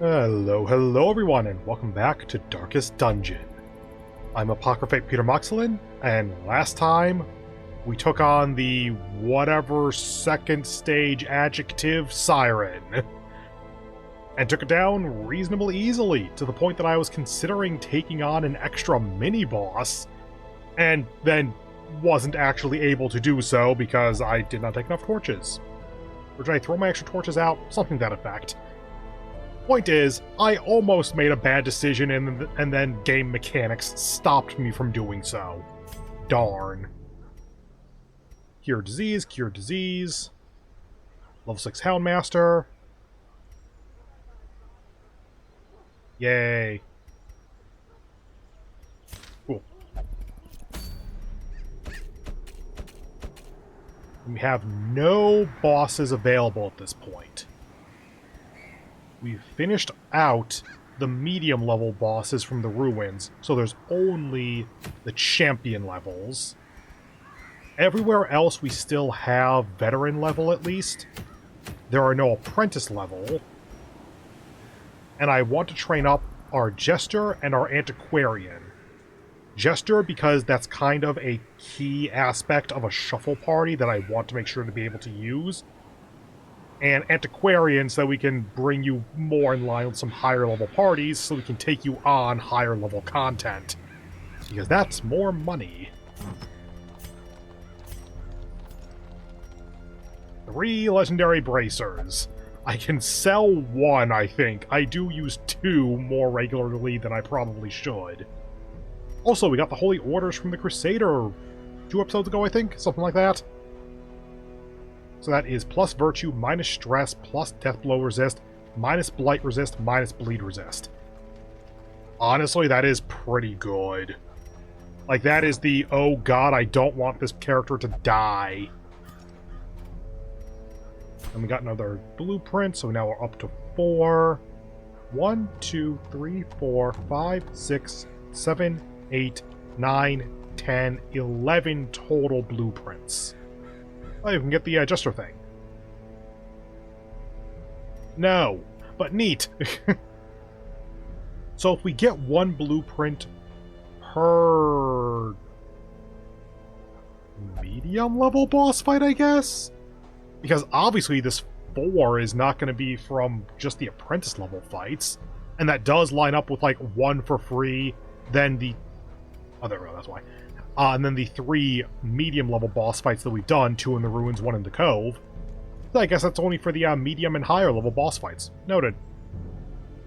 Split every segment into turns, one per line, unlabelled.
Hello everyone, and welcome back to Darkest Dungeon. I'm Apocryphate Peter Moxilin, and last time we took on the whatever second stage adjective siren, and took it down reasonably easily, to the point that I was considering taking on an extra mini-boss, and then wasn't actually able to do so because I did not take enough torches. Or did I throw my extra torches out? Something to that effect. Point is, I almost made a bad decision and then game mechanics stopped me from doing so. Darn. Cure disease, cure disease. Level 6 Houndmaster. Yay. Cool. We have no bosses available at this point. We've finished out the medium level bosses from the ruins, so there's only the champion levels. Everywhere else we still have veteran level at least. There are no apprentice level. And I want to train up our jester and our antiquarian. Jester because that's kind of a key aspect of a shuffle party that I want to make sure to be able to use. And antiquarian so that we can bring you more in line with some higher level parties so we can take you on higher level content. Because that's more money. 3 legendary bracers. I can sell 1, I think. I do use 2 more regularly than I probably should. Also, we got the Holy Orders from the Crusader 2 episodes ago, I think? Something like that. So that is plus virtue, minus stress, plus death blow resist, minus blight resist, minus bleed resist. Honestly, that is pretty good. Like, that is the, oh god, I don't want this character to die. And we got another blueprint, so now we're up to 4. 1, 2, 3, 4, 5, 6, 7, 8, 9, 10, 11 total blueprints. Oh, you can get the jester thing. No, but neat. So if we get 1 blueprint per medium level boss fight, I guess? Because obviously this 4 is not going to be from just the apprentice level fights. And that does line up with like 1 for free, then the... Oh, there we go, that's why. And then the 3 medium-level boss fights that we've done, 2 in the ruins, 1 in the Cove. So I guess that's only for the medium and higher-level boss fights. Noted.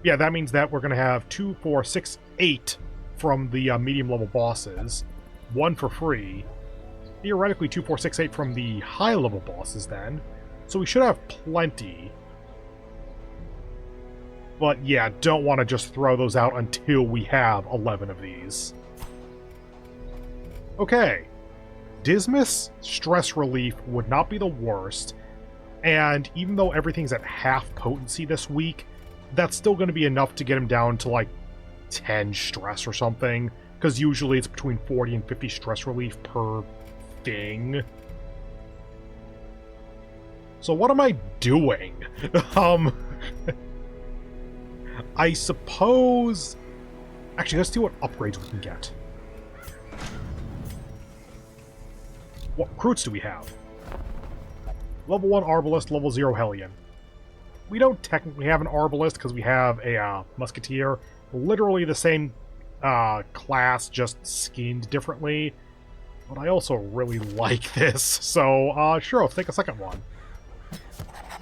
Yeah, that means that we're going to have 2, 4, 6, 8 from the medium-level bosses. 1 for free. Theoretically, 2, 4, 6, 8 from the high-level bosses, then. So we should have plenty. But yeah, don't want to just throw those out until we have 11 of these. Okay, Dismas stress relief would not be the worst, and even though everything's at half potency this week, that's still going to be enough to get him down to like 10 stress or something, because usually it's between 40 and 50 stress relief per thing. So what am I doing? I suppose... Actually, let's see what upgrades we can get. What recruits do we have? Level 1 Arbalist, level 0 Hellion. We don't technically have an Arbalist because we have a Musketeer. Literally the same class, just skinned differently. But I also really like this, so sure, let's take a second one.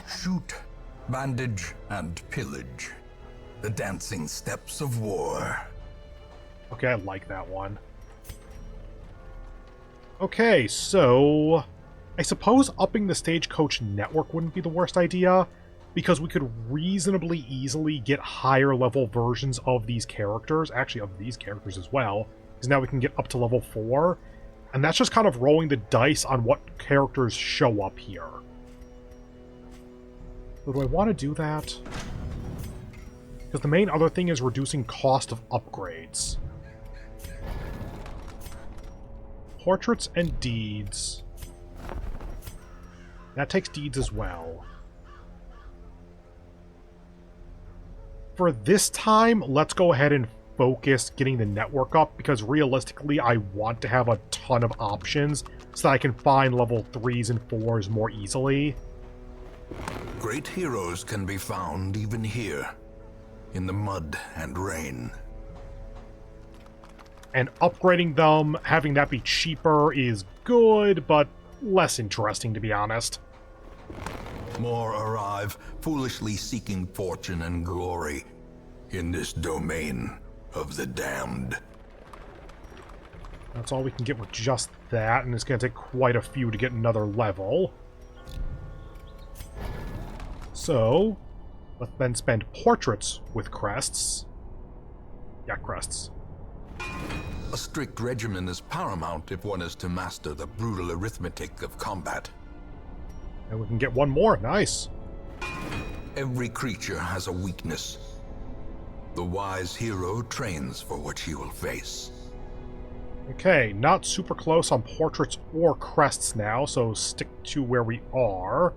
Shoot, bandage, and pillage. The dancing steps of war.
Okay, I like that one. Okay, so I suppose upping the Stagecoach network wouldn't be the worst idea, because we could reasonably easily get higher level versions of these characters, actually of these characters as well, because now we can get up to level 4, and that's just kind of rolling the dice on what characters show up here. So do I want to do that? Because the main other thing is reducing cost of upgrades. Portraits and deeds. That takes deeds as well. For this time, let's go ahead and focus getting the network up, because realistically, I want to have a ton of options so that I can find level 3s and 4s more easily.
Great heroes can be found even here, in the mud and rain.
And upgrading them, having that be cheaper is good, but less interesting, to be honest.
More arrive, foolishly seeking fortune and glory in this domain of the damned.
That's all we can get with just that, and it's going to take quite a few to get another level. So, let's then spend portraits with crests. Yeah, crests.
A strict regimen is paramount if one is to master the brutal arithmetic of combat.
And we can get one more. Nice.
Every creature has a weakness. The wise hero trains for what he will face.
Okay, not super close on portraits or crests now, so stick to where we are.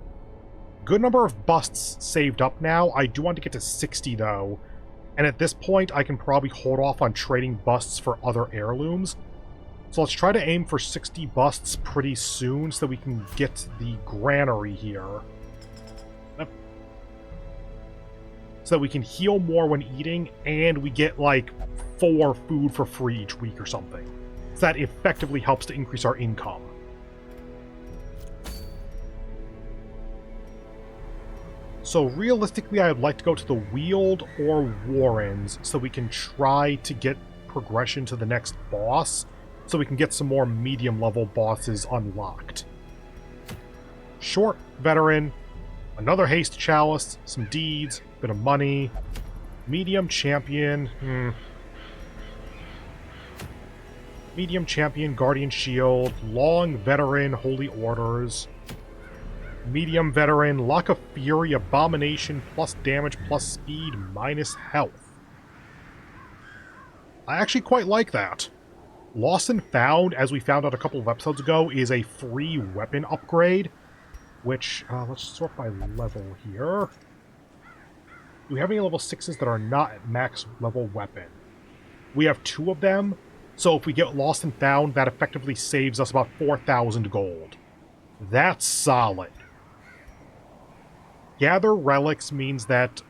Good number of busts saved up now. I do want to get to 60, though. And at this point, I can probably hold off on trading busts for other heirlooms. So let's try to aim for 60 busts pretty soon so that we can get the granary here. Yep. So that we can heal more when eating, and we get, like, 4 food for free each week or something. So that effectively helps to increase our income. So realistically, I'd like to go to the Weald or Warrens so we can try to get progression to the next boss, so we can get some more medium-level bosses unlocked. Short veteran, another haste chalice, some deeds, bit of money, medium champion, medium champion, guardian shield, long veteran, holy orders, medium veteran, Lock of Fury, Abomination, plus damage, plus speed, minus health. I actually quite like that. Lost and Found, as we found out a couple of episodes ago, is a free weapon upgrade, which, let's sort by level here. Do we have any level 6s that are not at max level weapon? We have 2 of them, so if we get Lost and Found, that effectively saves us about 4,000 gold. That's solid. Gather relics means that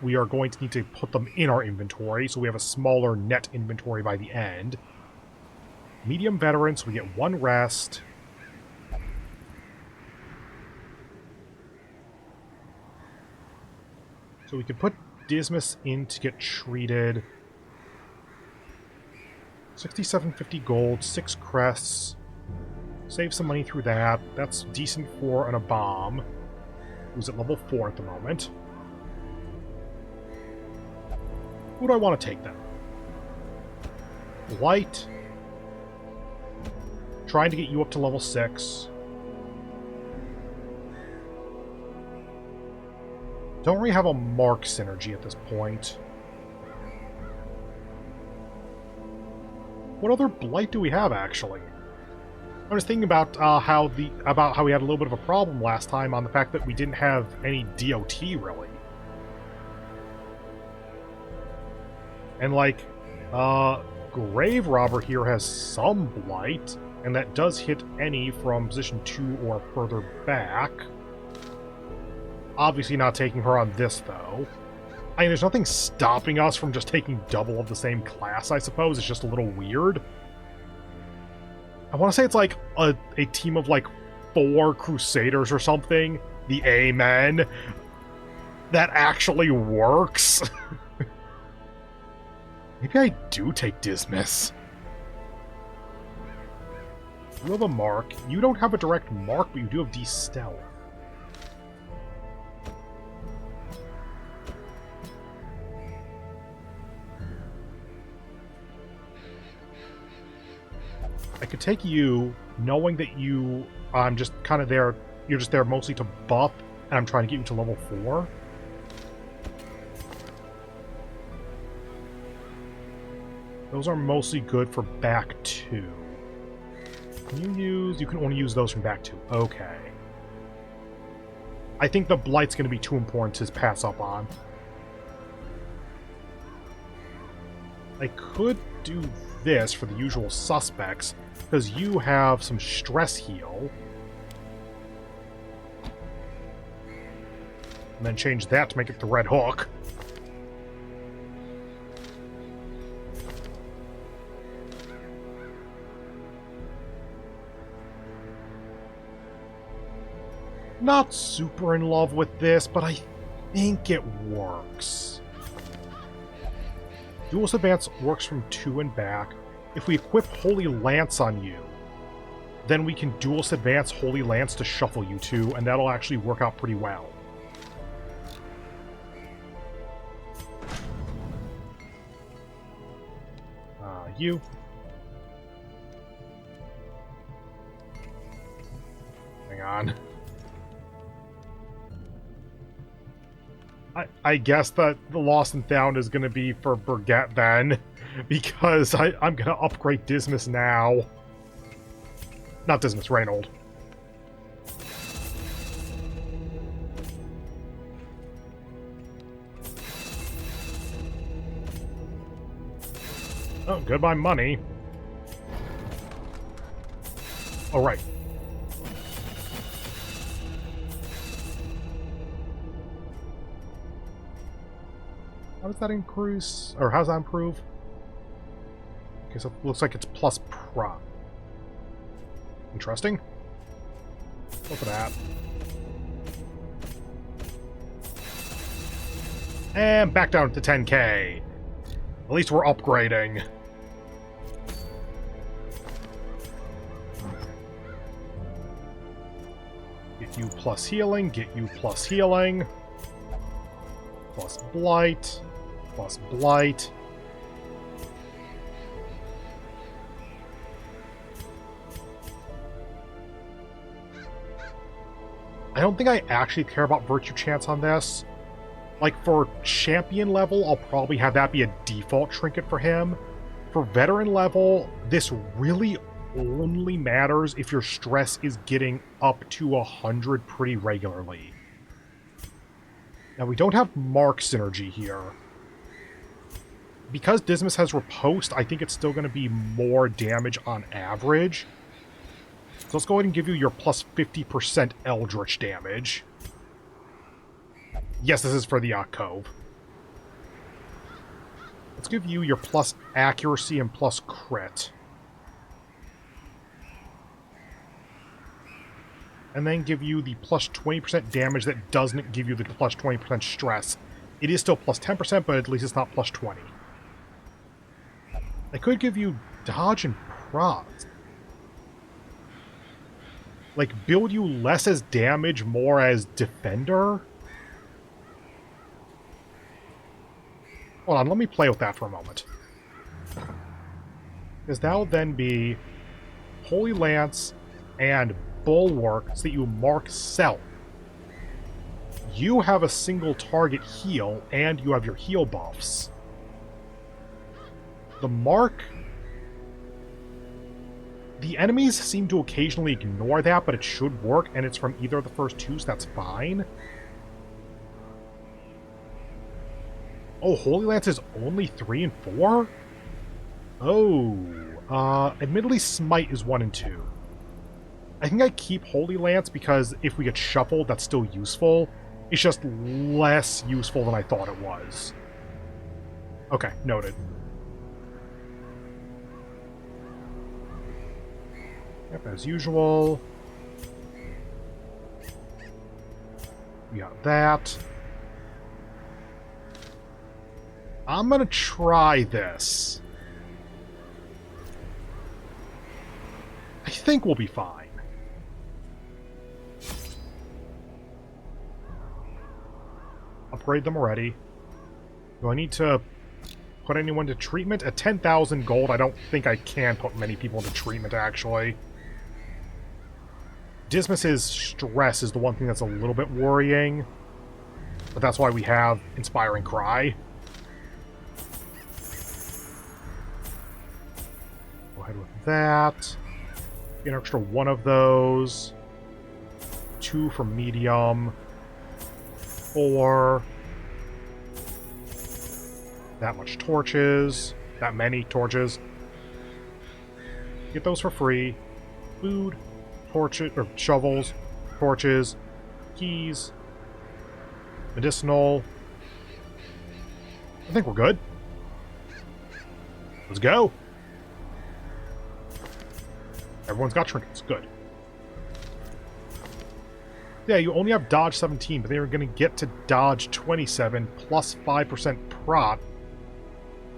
we are going to need to put them in our inventory, so we have a smaller net inventory by the end. Medium veteran, so we get 1 rest. So we can put Dismas in to get treated. 6750 gold, 6 crests. Save some money through that. That's decent for an Abom, who's at level 4 at the moment. Who do I want to take then? Light. Trying to get you up to level 6. Don't really have a mark synergy at this point. What other blight do we have, actually? I was thinking about how we had a little bit of a problem last time on the fact that we didn't have any DOT really, and like Grave Robber here has some blight, and that does hit any from position 2 or further back. Obviously not taking her on this though. I mean, there's nothing stopping us from just taking double of the same class, I suppose. It's just a little weird. I want to say it's like a team of like 4 Crusaders or something. The Amen. That actually works. Maybe I do take Dismas. You have a mark. You don't have a direct mark, but you do have D-Stealth. I could take you, knowing that I'm just kind of there, you're just there mostly to buff, and I'm trying to get you to level 4. Those are mostly good for back 2. You can only use those from back 2. Okay. I think the Blight's going to be too important to pass up on. I could do this for the usual suspects, because you have some stress heal. And then change that to make it the red hook. Not super in love with this, but I think it works. Duelist Advance works from 2 and back. If we equip Holy Lance on you, then we can Duelist Advance Holy Lance to shuffle you 2, and that'll actually work out pretty well. You. Hang on. I guess that the Lost and Found is going to be for Burgett then, because I'm going to upgrade Dismas now. Not Dismas, Reynold. Oh, goodbye money. Oh, right. How does that increase? Or how does that improve? Okay, so it looks like it's plus prop. Interesting. Go for that. And back down to 10k. At least we're upgrading. Get you plus healing, get you plus healing. Plus blight. Plus blight. I don't think I actually care about Virtue Chance on this. Like, for champion level, I'll probably have that be a default trinket for him. For veteran level, this really only matters if your stress is getting up to 100 pretty regularly. Now, we don't have Mark synergy here. Because Dismas has Riposte, I think it's still going to be more damage on average. So let's go ahead and give you your plus 50% Eldritch damage. Yes, this is for the Cove. Let's give you your plus accuracy and plus crit. And then give you the plus 20% damage that doesn't give you the plus 20% stress. It is still plus 10%, but at least it's not plus 20. I could give you dodge and prods. Like, build you less as damage, more as defender? Hold on, let me play with that for a moment. Because that will then be Holy Lance and Bulwark, so that you mark self. You have a single target heal, and you have your heal buffs. The mark... The enemies seem to occasionally ignore that, but it should work, and it's from either of the first two, so that's fine. Oh, Holy Lance is only 3 and 4? Oh, admittedly Smite is 1 and 2. I think I keep Holy Lance because if we get shuffled, that's still useful. It's just less useful than I thought it was. Okay, noted. Yep, as usual. We got that. I'm gonna try this. I think we'll be fine. Upgrade them already. Do I need to put anyone to treatment? At 10,000 gold, I don't think I can put many people into treatment, actually. Dismas's stress is the one thing that's a little bit worrying. But that's why we have Inspiring Cry. Go ahead with that. Get an extra 1 of those. 2 for medium. 4. That much torches. that many torches. Get those for free. Food, torches, or shovels, torches, keys, medicinal. I think we're good. Let's go. Everyone's got trinkets. Good. Yeah, you only have dodge 17, but they were going to get to dodge 27 plus 5% prot.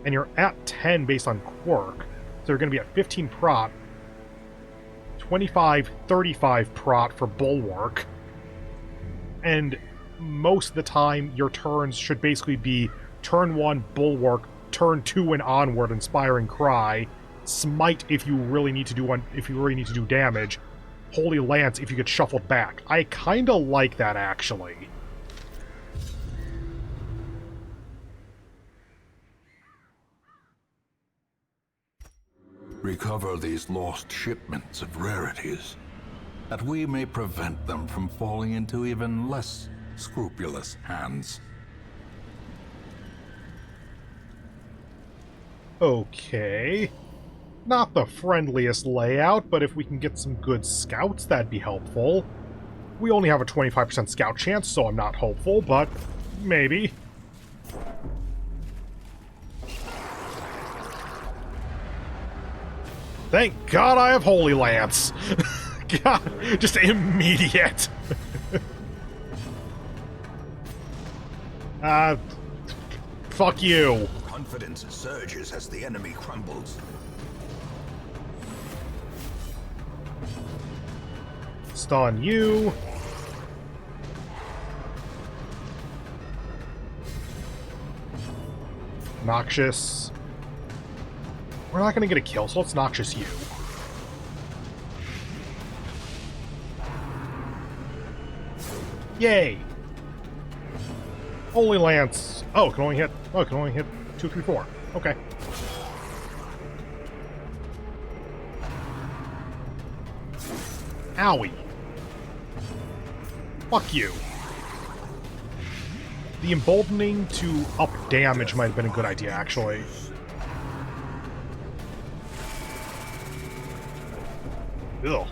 And you're at 10 based on quirk. So you're going to be at 15 prot. 25, 35 prot for bulwark. And most of the time, your turns should basically be turn 1 bulwark, turn 2 and onward inspiring cry, smite if you really need to do damage, holy lance if you get shuffled back. I kind of like that, actually.
Recover these lost shipments of rarities, that we may prevent them from falling into even less scrupulous hands.
Okay. Not the friendliest layout, but if we can get some good scouts, that'd be helpful. We only have a 25% scout chance, so I'm not hopeful, but maybe. Thank God I have Holy Lance! God, just immediate! Fuck you.
Confidence surges as the enemy crumbles.
Stun you. Noxious. We're not going to get a kill, so let's Noxious you. Yay! Holy Lance. Oh, it can only hit. Oh, it can only hit 2, 3, 4. Okay. Owie. Fuck you. The emboldening to up damage might have been a good idea, actually. Ugh.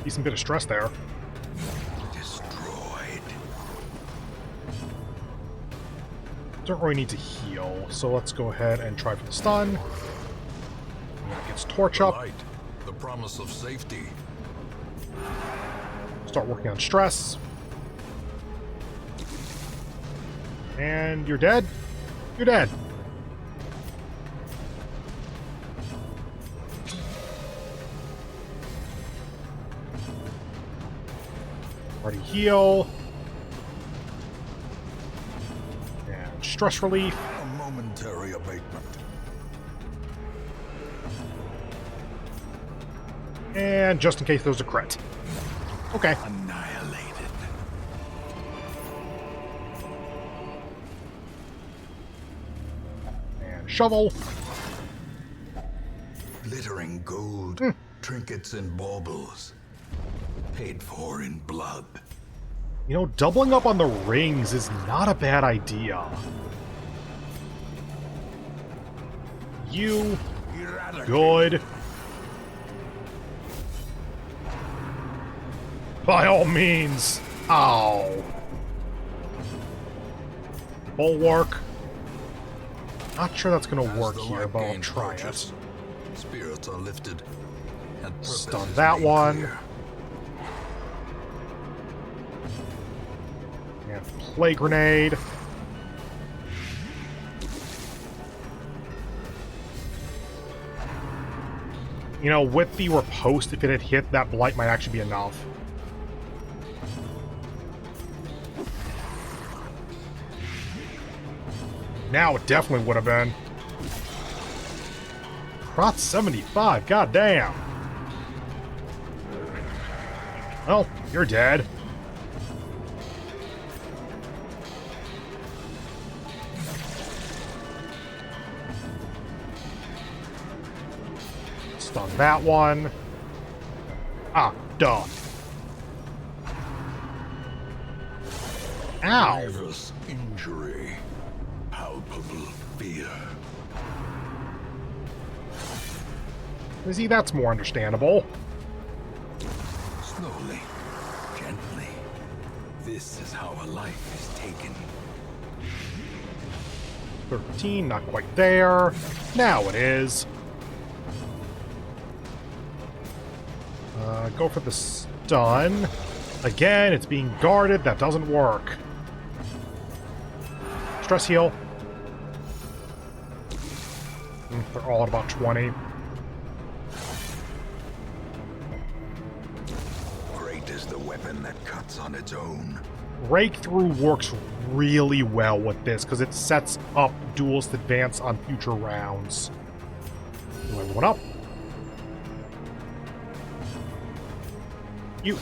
Decent bit of stress there.
Destroyed.
Don't really need to heal, so let's go ahead and try for the stun. That gets torch up.
Light, the promise of safety.
Start working on stress. And you're dead? You're dead. Already heal. And stress relief.
A momentary abatement.
And just in case there's a crit. Okay.
Annihilated.
And shovel.
Glittering gold, trinkets and baubles. Paid for in blood.
You know, doubling up on the rings is not a bad idea. You. Good. By all means. Ow. Bulwark. Not sure that's going to work here, but I'll try it.
Spirits are lifted. And
Stun that one.
clear.
And play grenade. You know, with the riposte, if it had hit, that blight might actually be enough. Now it definitely would have been. Prot 75, goddamn. Well, you're dead. Stun that one. Ah, duh. Ow.
Grievous injury. Palpable fear.
See, that's more understandable.
Slowly, gently. This is how a life is taken.
13, not quite there. Now it is. Go for the stun. Again, it's being guarded. That doesn't work. Stress heal. They're all at about 20.
Great is the weapon that cuts on its own.
Breakthrough works really well with this because it sets up duelist advance on future rounds. Heal everyone up. You.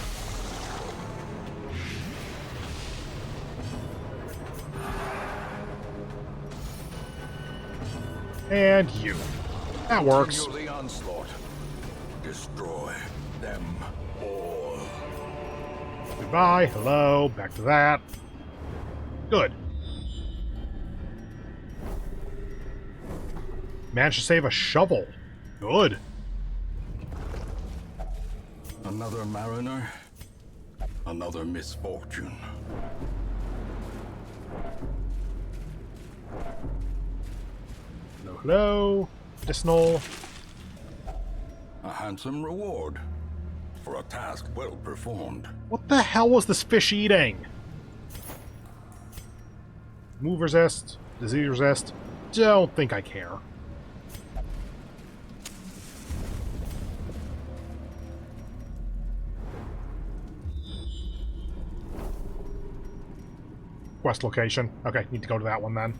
And you. That works.
Continue the onslaught. Destroy them all.
Goodbye. Hello. Back to that. Good. Managed to save a shovel. Good.
Another mariner. Another misfortune.
Hello, hello. Medicinal.
A handsome reward for a task well performed.
What the hell was this fish eating? Move resist. Disease resist. Don't think I care. Quest location. Okay, need to go to that one then.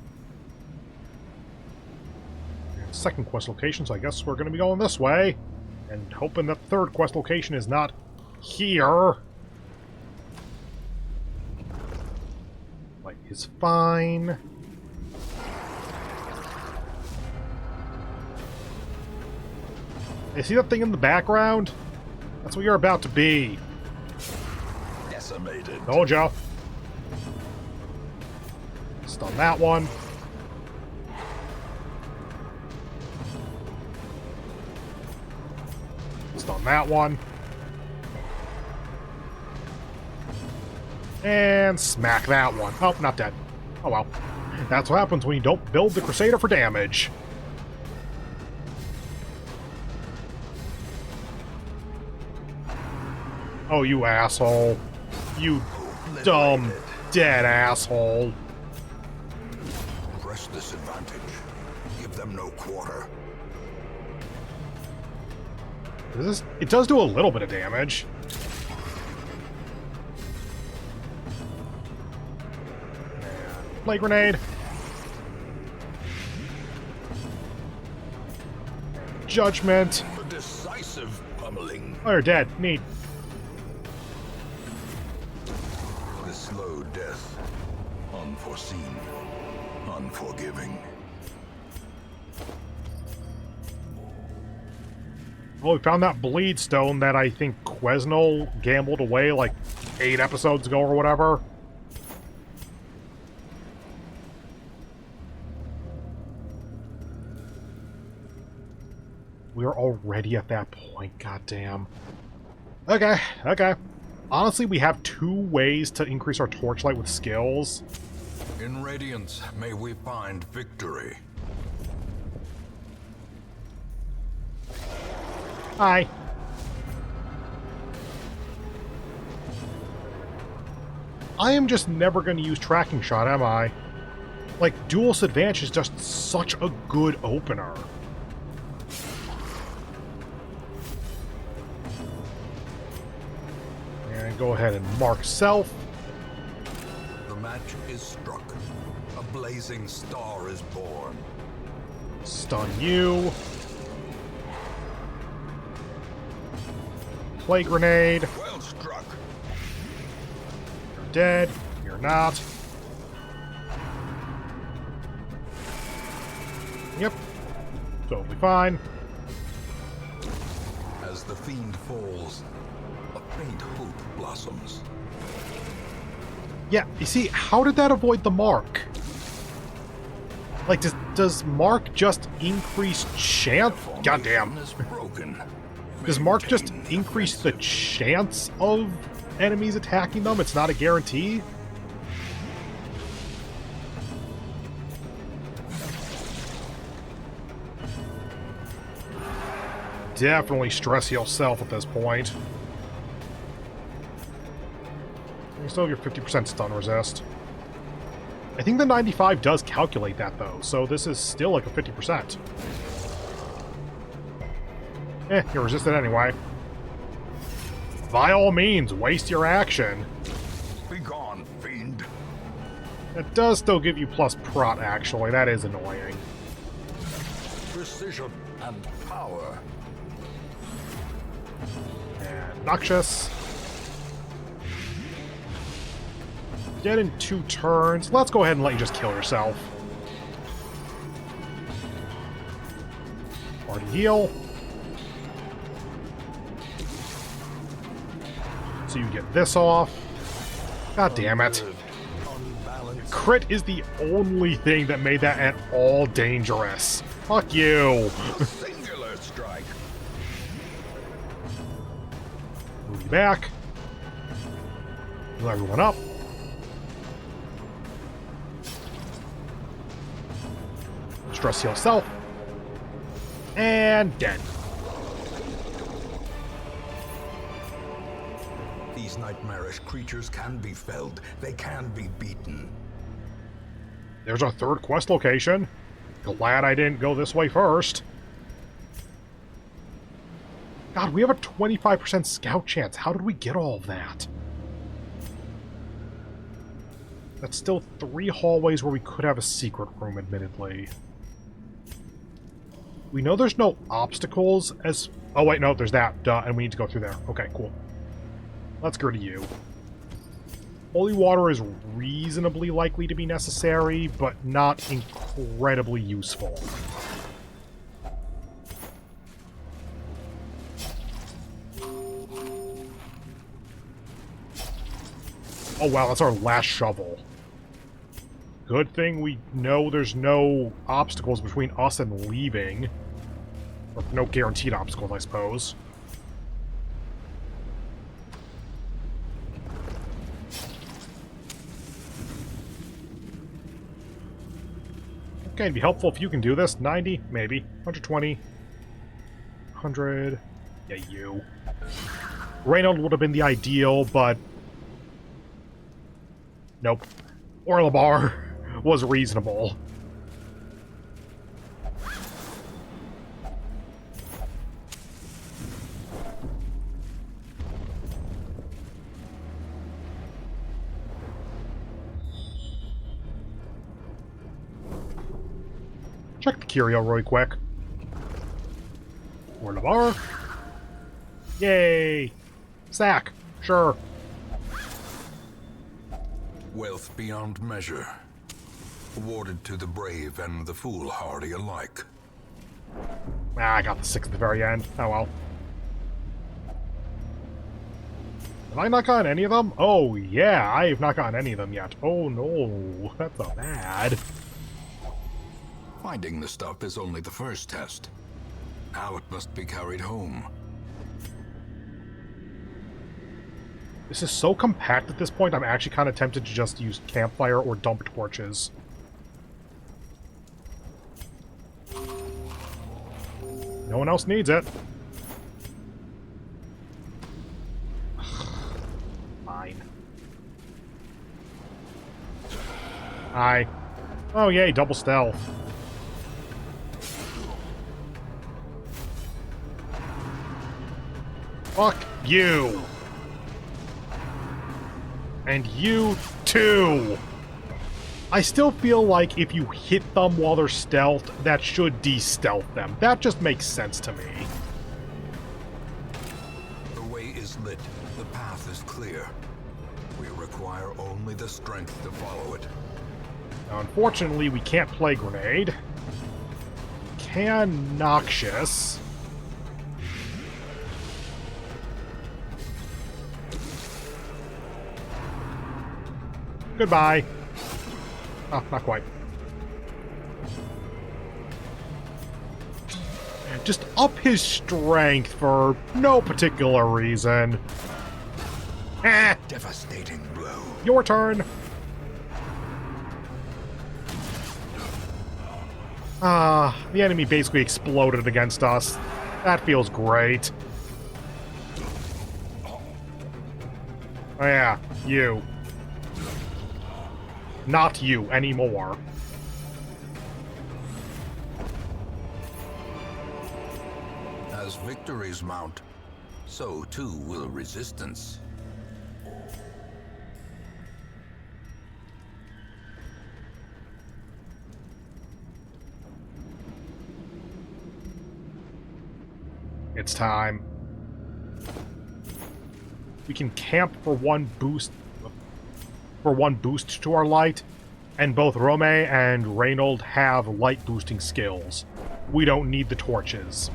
Second quest location, so I guess we're going to be going this way. And hoping that third quest location is not here. Light is fine. You see that thing in the background? That's what you're about to be.
Decimated.
Told ya. Stun that one. Stun that one. And smack that one. Oh, not dead. Oh well. That's what happens when you don't build the Crusader for damage. Oh, you asshole. You dumb, dead asshole.
Press this advantage. Give them no quarter.
It does do a little bit of damage. And play grenade. Judgment.
A decisive pummeling.
Oh, you're dead. Neat.
The slow death. Unforeseen. Unforgiving.
Well, we found that bleed stone that I think Quesnel gambled away like 8 episodes ago or whatever. We are already at that point, goddamn. Okay, okay. Honestly, we have 2 ways to increase our torchlight with skills.
In Radiance, may we find victory.
Hi. I am just never going to use Tracking Shot, am I? Like, Duelist Advantage is just such a good opener. And go ahead and mark self.
The match is struck. A blazing star is born.
Stun you. Play grenade.
Well struck.
You're dead. You're not. Yep. Totally fine.
As the fiend falls, a faint hope blossoms.
Yeah, you see, how did that avoid the mark? Like, does Mark just increase chance? Goddamn.
Is broken.
Does Mark just
Maintain the
increase the
offensive.
chance of enemies attacking them? It's not a guarantee? Definitely stress yourself at this point. You still have your 50% stun resist. I think the 95 does calculate that, though, so this is still like a 50%. You're resisted anyway. By all means, waste your action.
Be gone, fiend.
That does still give you plus prot, actually. That is annoying.
Precision and power.
And Noxious. Dead in 2 turns. Let's go ahead and let you just kill yourself. Party heal. So you get this off. God damn it.
Unbalanced.
Crit is the only thing that made that at all dangerous. Fuck you.
Singular strike.
Move you back. Heal everyone up. Stress yourself. And dead.
These nightmarish creatures can be felled. They can be beaten.
There's our 3rd quest location. Glad I didn't go this way first. God, we have a 25% scout chance. How did we get all of that? That's still 3 hallways where we could have a secret room, admittedly. We know there's no obstacles as... Oh, wait, no, there's that. Duh, and we need to go through there. Okay, cool. Let's go to you. Holy water is reasonably likely to be necessary, but not incredibly useful. Oh wow, that's our last shovel. Good thing we know there's no obstacles between us and leaving. Or no guaranteed obstacles, I suppose. Okay, it'd be helpful if you can do this. 90, maybe. 120. 100. Yeah, you. Reynold would have been the ideal, but... Nope. Orlabar was reasonable. Check the curio really quick. Orlabar. Yay! Sack. Sure.
Wealth beyond measure. Awarded to the brave and the foolhardy alike.
Ah, I got the 6 at the very end. Oh well. Have I not gotten any of them? Oh yeah, I have not gotten any of them yet. Oh no, that's a bad.
Finding the stuff is only the first test. Now it must be carried home.
This is so compact at this point, I'm actually kind of tempted to just use campfire or dump torches. No one else needs it. Fine. Hi. Oh yay, double stealth. Fuck you! And you too! I still feel like if you hit them while they're stealthed, that should de-stealth them. That just makes sense to me.
The way is lit. The path is clear. We require only the strength to follow it.
Now, unfortunately, we can't play grenade. Can noxious. Goodbye. Oh, not quite. just up his strength for no particular reason. Eh,
Devastating blow.
your turn. The enemy basically exploded against us. That feels great. Oh yeah, you. Not you anymore.
As victories mount, so too will resistance.
It's time. We can camp for one boost to our light, and both Rome and Reynold have light boosting skills. We don't need the torches.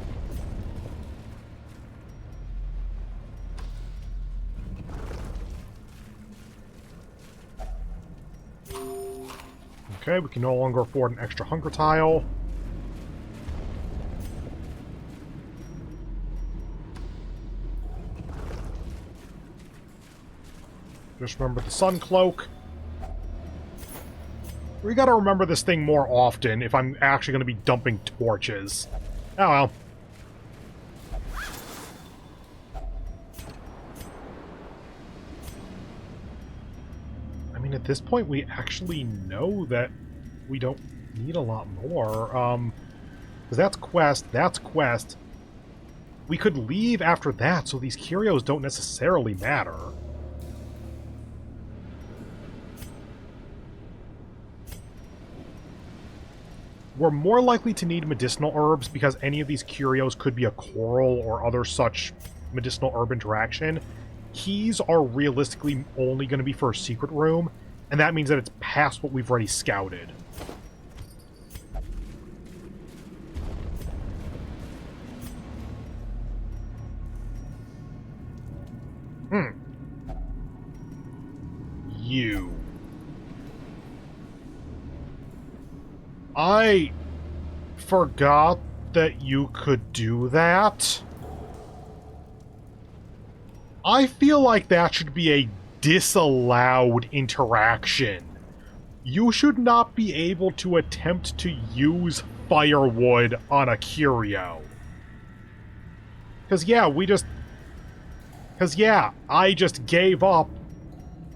Okay, we can no longer afford an extra hunger tile. Just remember the sun cloak. We gotta remember this thing more often if I'm actually gonna be dumping torches. Oh well. I mean, at this point, we actually know that we don't need a lot more. Because that's quest. We could leave after that, so these curios don't necessarily matter. We're more likely to need medicinal herbs because any of these curios could be a coral or other such medicinal herb interaction. Keys are realistically only going to be for a secret room, and that means that it's past what we've already scouted. You. I forgot that you could do that. I feel like that should be a disallowed interaction. You should not be able to attempt to use firewood on a curio. Because I just gave up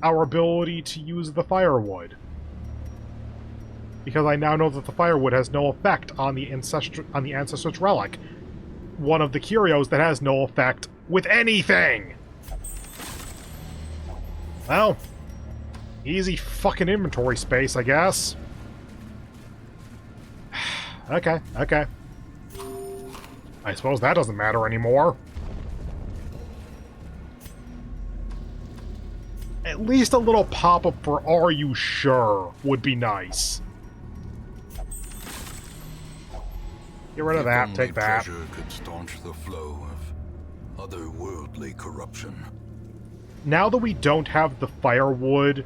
our ability to use the firewood. Because I now know that the firewood has no effect on the Ancestor's Relic. One of the curios that has no effect with anything! Well, easy fucking inventory space, I guess. Okay. I suppose that doesn't matter anymore. At least a little pop-up for "Are you sure?" would be nice. Get rid of that, take that.
Treasure could staunch the flow of otherworldly corruption.
Now that we don't have the firewood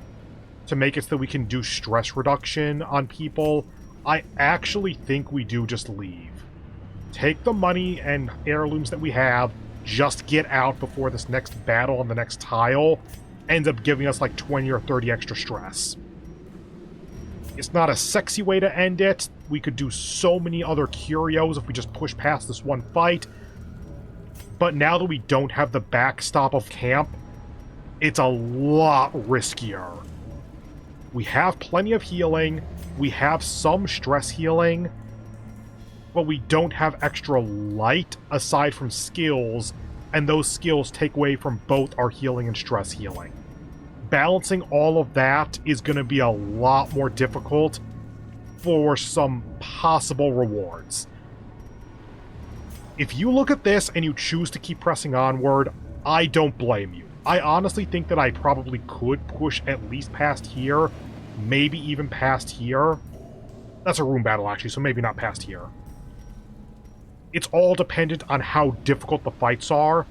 to make it so that we can do stress reduction on people, I actually think we do just leave. Take the money and heirlooms that we have, just get out before this next battle on the next tile ends up giving us like 20 or 30 extra stress. It's not a sexy way to end it. We could do so many other curios if we just push past this one fight. But now that we don't have the backstop of camp, it's a lot riskier. We have plenty of healing, we have some stress healing, but we don't have extra light aside from skills, and those skills take away from both our healing and stress healing. Balancing all of that is going to be a lot more difficult for some possible rewards. If you look at this and you choose to keep pressing onward, I don't blame you. I honestly think that I probably could push at least past here, maybe even past here. That's a room battle, actually, so maybe not past here. It's all dependent on how difficult the fights are,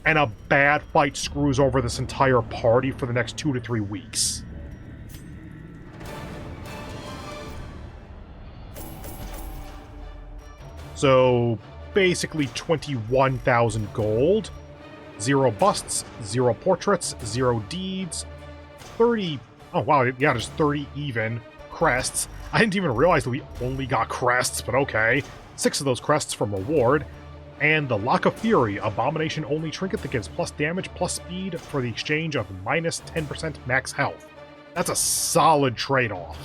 and a bad fight screws over this entire party for the next 2 to 3 weeks. So, basically 21,000 gold, 0 busts, 0 portraits, 0 deeds, 30... Oh, wow, yeah, there's 30 even crests. I didn't even realize that we only got crests, but okay. 6 of those crests from reward. And the Lock of Fury, abomination-only trinket that gives plus damage, plus speed for the exchange of minus 10% max health. That's a solid trade-off.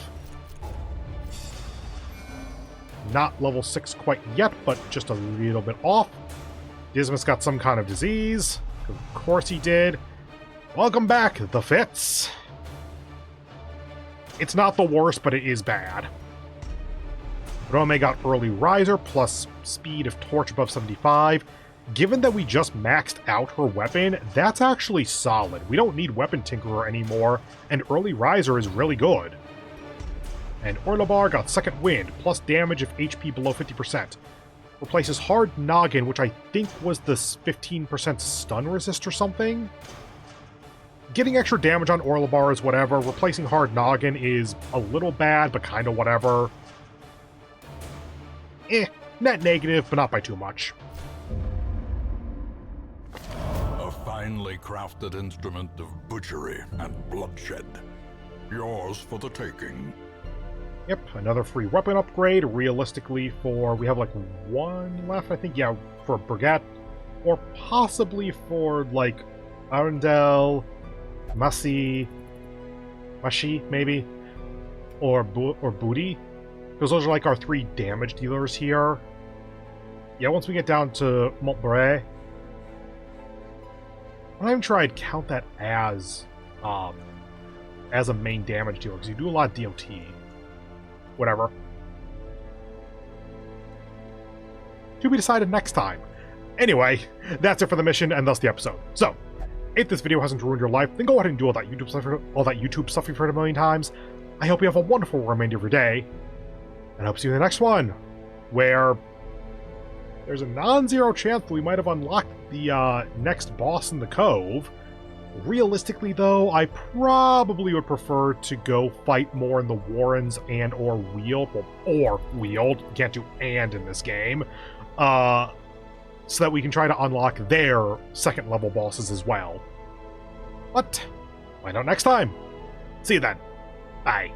Not level 6 quite yet, but just a little bit off. Dismas got some kind of disease. Of course he did. Welcome back, the Fits. It's not the worst, but it is bad. Rome got early riser plus speed of torch above 75. Given that we just maxed out her weapon, that's actually solid. We don't need weapon tinkerer anymore, and early riser is really good. And Orlabar got second wind plus damage if HP below 50%. Replaces hard noggin, which I think was the 15% stun resist or something. Getting extra damage on Orlabar is whatever. Replacing hard noggin is a little bad, but kind of whatever. Net negative, but not by too much.
A finely crafted instrument of butchery and bloodshed. Yours for the taking.
Yep, another free weapon upgrade, realistically for... We have, like, 1 left, I think? Yeah, for Brigette. Or possibly for, like, Arundel, Mashi, maybe? Or Booty? Because those are, like, our 3 damage dealers here. Yeah, once we get down to Montbray... I'm not even sure I'd count that as a main damage dealer, because you do a lot of DOT. Whatever. To be decided next time. Anyway, that's it for the mission, and thus the episode. So, if this video hasn't ruined your life, then go ahead and do all that YouTube stuff you've heard a million times. I hope you have a wonderful remainder of your day, and I hope to see you in the next one, where there's a non-zero chance that we might have unlocked the next boss in the Cove. Realistically, though, I probably would prefer to go fight more in the Warrens and or Wield. Well, or Wield. You can't do and in this game. So that we can try to unlock their second level bosses as well. But, find out next time. See you then. Bye.